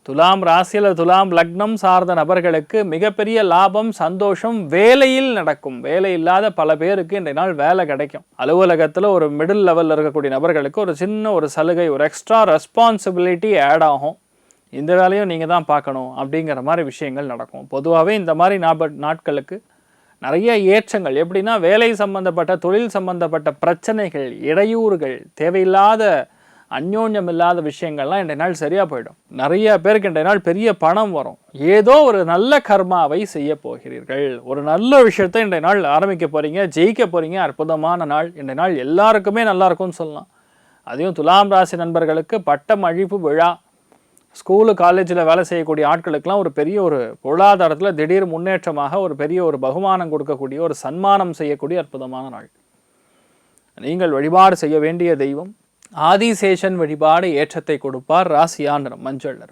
துலாம் ராசியில் துலாம் லக்னம் சார்ந்த நபர்களுக்கு மிகப்பெரிய லாபம், சந்தோஷம் வேலையில் நடக்கும். வேலை இல்லாத பல பேருக்கு இன்றைய நாள் வேலை கிடைக்கும். அலுவலகத்தில் ஒரு மிடில் லெவலில் இருக்கக்கூடிய நபர்களுக்கு ஒரு சின்ன ஒரு சலுகை, ஒரு எக்ஸ்ட்ரா ரெஸ்பான்சிபிலிட்டி ஆட் ஆகும். இந்த வேலையும் நீங்கள் தான் பார்க்கணும் அப்படிங்கிற மாதிரி விஷயங்கள் நடக்கும். பொதுவாகவே இந்த மாதிரி நாட்களுக்கு நிறைய ஏற்றங்கள், எப்படின்னா வேலை சம்பந்தப்பட்ட தொழில் சம்பந்தப்பட்ட பிரச்சனைகள், இடையூறுகள், தேவையில்லாத அந்யோன்யம் இல்லாத விஷயங்கள்லாம் இன்றைய நாள் சரியாக போயிடும். நிறைய பேருக்கு இன்றைய நாள் பெரிய பணம் வரும். ஏதோ ஒரு நல்ல கர்மாவை செய்ய போகிறீர்கள். ஒரு நல்ல விஷயத்தை இன்றைய நாள் ஆரம்பிக்க போகிறீங்க, ஜெயிக்க போகிறீங்க. அற்புதமான நாள் இன்றைய நாள், எல்லாருக்குமே நல்லா இருக்கும்னு சொல்லலாம். அதையும் துலாம் ராசி நண்பர்களுக்கு பட்டம் அழிப்பு விழா, ஸ்கூலு காலேஜில் வேலை செய்யக்கூடிய ஆட்களுக்கெல்லாம் ஒரு பெரிய ஒரு பொருளாதாரத்தில் திடீர் முன்னேற்றமாக ஒரு பெரிய ஒரு பகுமானம் கொடுக்கக்கூடிய, ஒரு சன்மானம் செய்யக்கூடிய அற்புதமான நாள். நீங்கள் வழிபாடு செய்ய வேண்டிய தெய்வம் ஆதிசேஷன் வழிபாடு ஏற்றத்தை கொடுப்பார். ராசியா நிறம் மஞ்சள் நிறம்.